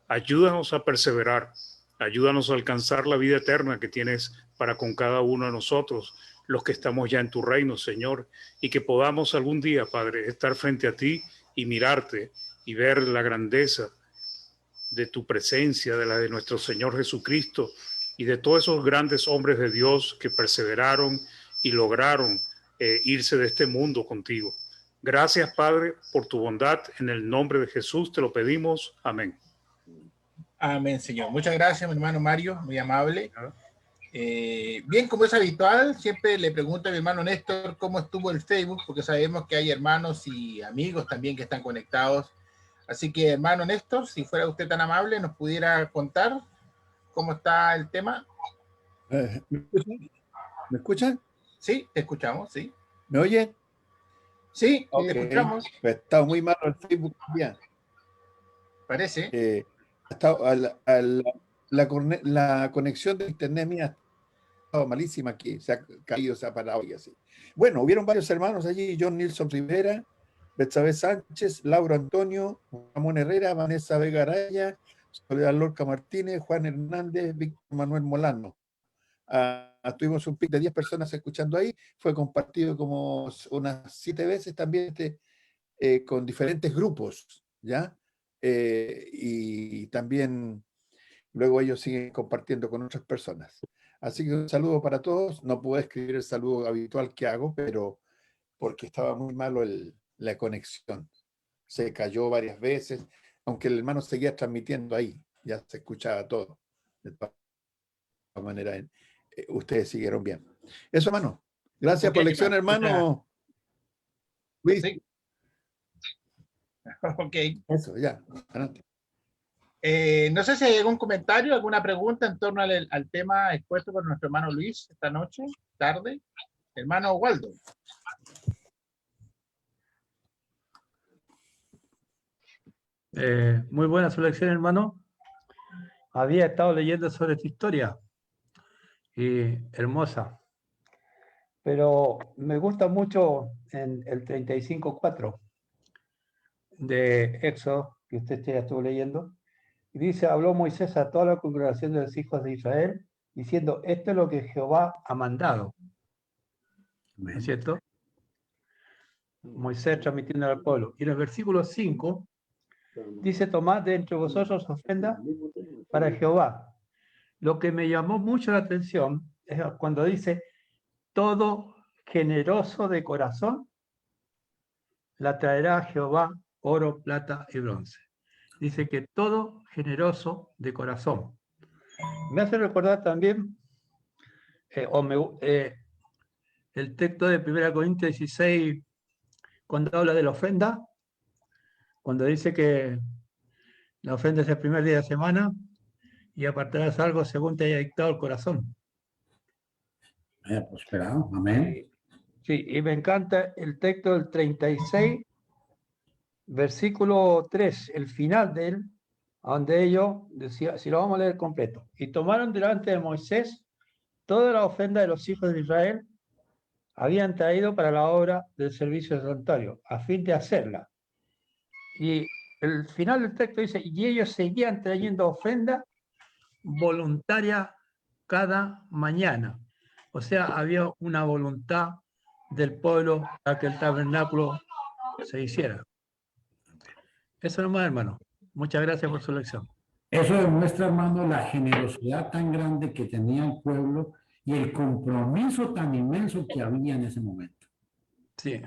S5: Ayúdanos a perseverar, ayúdanos a alcanzar la vida eterna que tienes para con cada uno de nosotros, los que estamos ya en tu reino, Señor, y que podamos algún día, Padre, estar frente a ti y mirarte y ver la grandeza de tu presencia, de la de nuestro Señor Jesucristo y de todos esos grandes hombres de Dios que perseveraron y lograron irse de este mundo contigo. Gracias, Padre, por tu bondad. En el nombre de Jesús te lo pedimos. Amén.
S1: Amén, Señor. Muchas gracias, mi hermano Mario, muy amable. Bien, como es habitual, siempre le pregunto a mi hermano Néstor cómo estuvo el Facebook, porque sabemos que hay hermanos y amigos también que están conectados. Así que, hermano Néstor, si fuera usted tan amable, nos pudiera contar cómo está el tema.
S2: ¿Me escuchan? ¿Me escuchan?
S1: Sí, te escuchamos, sí.
S2: ¿Me oyen?
S1: Sí,
S2: Okay.
S1: te escuchamos.
S2: Pues ha estado muy malo el Facebook ya.
S1: Parece.
S2: Ha estado, la conexión de internet mía ha estado malísima aquí, se ha caído, se ha parado y así. Bueno, hubieron varios hermanos allí: John Nilson Rivera, Betsabe Sánchez, Lauro Antonio, Ramón Herrera, Vanessa Vega Araya, Soledad Lorca Martínez, Juan Hernández, Víctor Manuel Molano. Tuvimos un pic de 10 personas escuchando ahí, fue compartido como unas 7 veces también con diferentes grupos, ¿ya? Y también luego ellos siguen compartiendo con otras personas. Así que un saludo para todos. No puedo escribir el saludo habitual que hago, pero porque estaba muy malo la conexión. Se cayó varias veces, aunque el hermano seguía transmitiendo ahí, ya se escuchaba todo. De todas maneras, ustedes siguieron bien. Eso, hermano. Gracias por la lección, hermano. Luis.
S1: Sí. Ok.
S2: Eso, ya. Adelante.
S1: No sé si hay algún comentario, alguna pregunta en torno al tema expuesto por nuestro hermano Luis esta noche, tarde. Hermano Waldo.
S3: Muy buena su lección, hermano. Había estado leyendo sobre esta historia y hermosa. Pero me gusta mucho en el 35:4 de Éxodo, que usted ya estuvo leyendo. Y dice, habló Moisés a toda la congregación de los hijos de Israel, diciendo, esto es lo que Jehová ha mandado. ¿No es cierto? Moisés transmitiendo al pueblo. Y en el versículo 5 dice, tomad de entre vosotros ofrenda para Jehová. Lo que me llamó mucho la atención es cuando dice, todo generoso de corazón la traerá a Jehová oro, plata y bronce. Dice que todo generoso de corazón. Me hace recordar también el texto de 1 Corintios 16, cuando habla de la ofrenda, cuando dice que la ofrenda es el primer día de la semana y apartarás algo según te haya dictado el corazón.
S4: Haya prosperado, amén.
S3: Sí, y me encanta el texto del 36, versículo 3, el final de él, donde ellos, decía, si lo vamos a leer completo, y tomaron delante de Moisés toda la ofrenda de los hijos de Israel, habían traído para la obra del servicio del santuario, a fin de hacerla. Y el final del texto dice, y ellos seguían trayendo ofrenda voluntaria cada mañana. O sea, había una voluntad del pueblo para que el tabernáculo se hiciera. Eso nomás, hermano. Muchas gracias por su lección.
S4: Eso demuestra, hermano, la generosidad tan grande que tenía el pueblo y el compromiso tan inmenso que había en ese momento.
S3: Sí.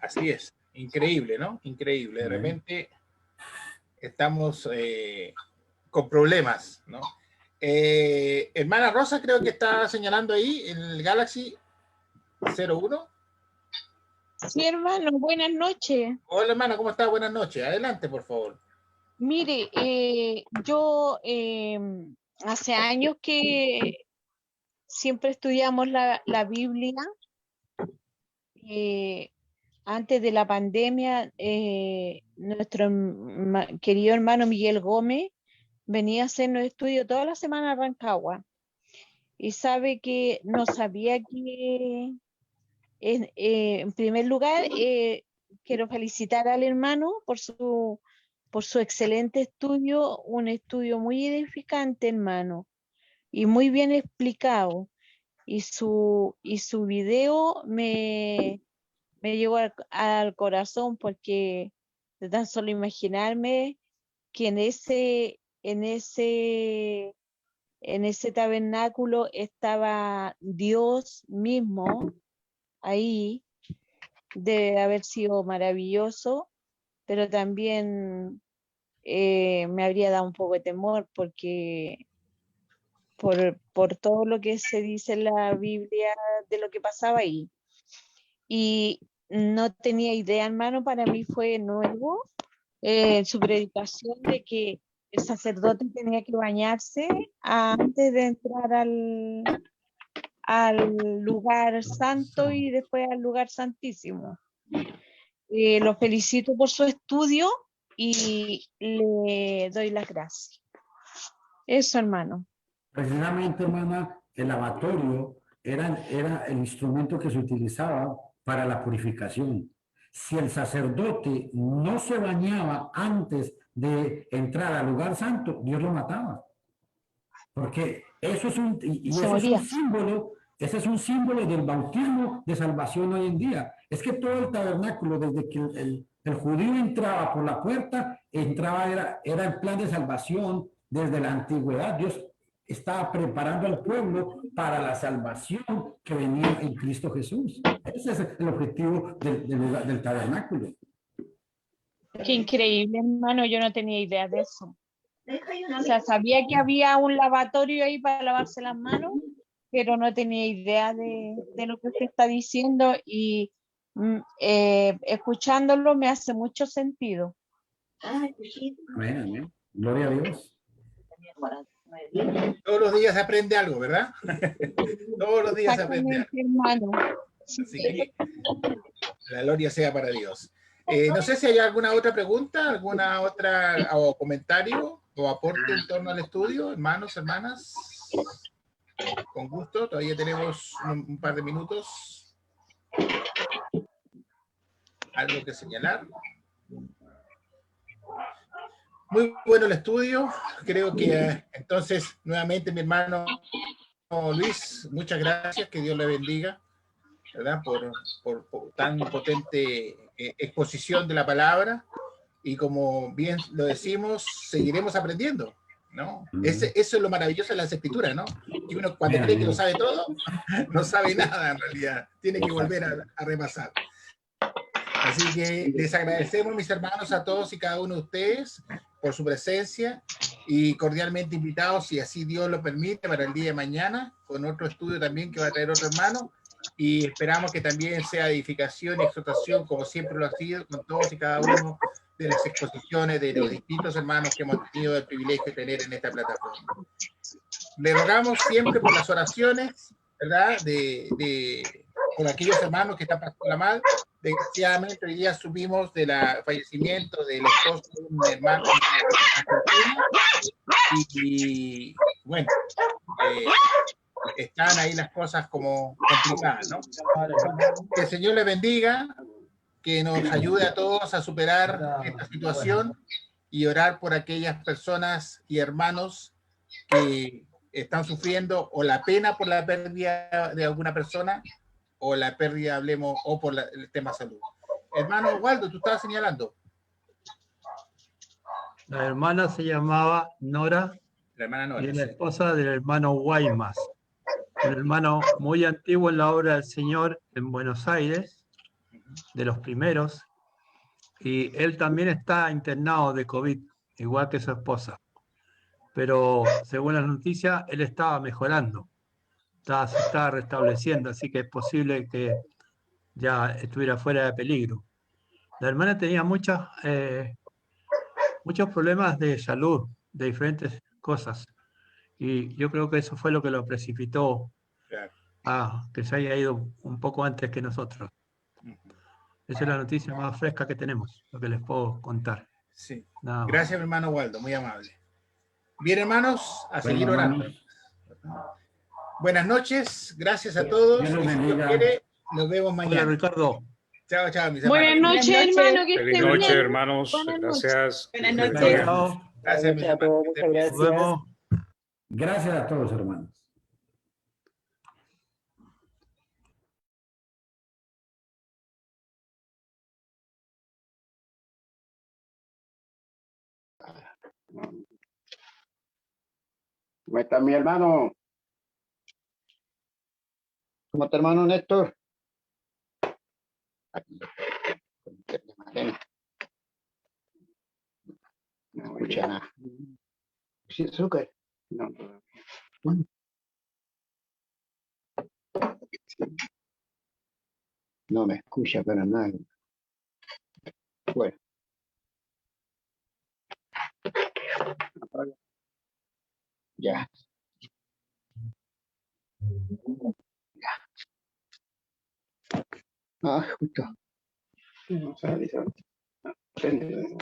S1: Así es. Increíble, ¿no? Increíble. De repente estamos con problemas, ¿no? Hermana Rosa, creo que está señalando ahí en el Galaxy 01.
S6: Sí, hermano, buenas noches.
S1: Hola, hermana, ¿cómo está? Buenas noches. Adelante, por favor.
S6: Mire, yo hace años que siempre estudiamos la Biblia. Antes de la pandemia, nuestro querido hermano Miguel Gómez venía a hacernos estudio toda la semana a Rancagua. Y sabe que no sabía que, en primer lugar, quiero felicitar al hermano por su excelente estudio, un estudio muy edificante, hermano, y muy bien explicado. Y su video me llegó al corazón, porque de tan solo imaginarme que en ese tabernáculo estaba Dios mismo ahí, debe haber sido maravilloso, pero también me habría dado un poco de temor, porque por todo lo que se dice en la Biblia de lo que pasaba ahí. Y no tenía idea, hermano, para mí fue nuevo su predicación de que el sacerdote tenía que bañarse antes de entrar al lugar santo y después al lugar santísimo. Lo felicito por su estudio y le doy las gracias. Eso, hermano.
S4: Precisamente, hermana, el lavatorio era el instrumento que se utilizaba para la purificación. Si el sacerdote no se bañaba antes de entrar al lugar santo, Dios lo mataba. Porque eso es ese es un símbolo del bautismo de salvación hoy en día. Es que todo el tabernáculo, desde que el judío entraba por la puerta, era el plan de salvación desde la antigüedad. Dios estaba preparando al pueblo para la salvación que venía en Cristo Jesús. Ese es el objetivo del tabernáculo.
S6: Qué increíble, hermano, yo no tenía idea de eso. O sea, sabía que había un lavatorio ahí para lavarse las manos, pero no tenía idea de lo que usted está diciendo, y escuchándolo me hace mucho sentido.
S4: Amén, amén. Gloria a Dios.
S1: Todos los días se aprende algo, ¿verdad? Todos los días se aprende algo.
S6: Hermano.
S1: Así que la gloria sea para Dios. No sé si hay alguna otra pregunta, alguna otra o comentario o aporte en torno al estudio, hermanos, hermanas? Con gusto, todavía tenemos un par de minutos. ¿Algo que señalar? Muy bueno el estudio. Creo que entonces, nuevamente, mi hermano Luis, muchas gracias, que Dios le bendiga, ¿verdad? Por tan potente exposición de la palabra. Y como bien lo decimos, seguiremos aprendiendo, ¿no? Eso es lo maravilloso de las escrituras, ¿no? Que uno cuando cree que lo sabe todo, no sabe nada en realidad. Tiene que volver a repasar. Así que les agradecemos, mis hermanos, a todos y cada uno de ustedes por su presencia y cordialmente invitados, si así Dios lo permite, para el día de mañana, con otro estudio también que va a traer otro hermano, y esperamos que también sea edificación y exhortación, como siempre lo ha sido, con todos y cada uno de las exposiciones de los distintos hermanos que hemos tenido el privilegio de tener en esta plataforma. Le rogamos siempre por las oraciones, ¿verdad? Por aquellos hermanos que están pasando mal. Desgraciadamente hoy día supimos del fallecimiento del esposo de un hermano y bueno, están ahí las cosas como complicadas, ¿no? Que el Señor le bendiga, que nos ayude a todos a superar esta situación y orar por aquellas personas y hermanos que están sufriendo o la pena por la pérdida de alguna persona o la pérdida, hablemos, o por el tema salud. Hermano Waldo, tú estabas señalando.
S3: La hermana se llamaba Nora,
S1: La hermana Nora,
S3: y es la
S1: sí.
S3: esposa del hermano Guaymas, un hermano muy antiguo en la obra del Señor en Buenos Aires, de los primeros, y él también está internado de COVID, igual que su esposa. Pero según las noticias, él estaba mejorando, se estaba restableciendo, así que es posible que ya estuviera fuera de peligro. La hermana tenía muchos problemas de salud, de diferentes cosas, y yo creo que eso fue lo que lo precipitó a que se haya ido un poco antes que nosotros. Esa es la noticia más fresca que tenemos, lo que les puedo contar.
S1: Sí.
S3: Nada más.
S1: Gracias, hermano Waldo, muy amable. Bien, hermanos, a seguir orando. Buenas noches, gracias a todos. Y si Dios quiere, nos vemos mañana.
S3: Hola, Ricardo.
S1: Chao, chao, mis hermanos.
S6: Buenas noches, hermano, que
S5: Feliz
S6: estén
S5: noche,
S6: bien.
S5: hermanos.
S6: Buenas noches.
S5: Gracias.
S6: Buenas
S5: Dios les
S6: noches.
S5: bendiga.
S3: Chao.
S1: Gracias, mis hermanos.
S7: Muchas gracias.
S3: Nos vemos.
S4: Gracias a todos, hermanos.
S7: ¿Cómo está mi hermano? ¿Cómo está, hermano Néstor? No escucha nada. ¿Sí, azúcar? No. No me escucha para nada. Bueno. Ya. Ah, justo. No, sale. Prende.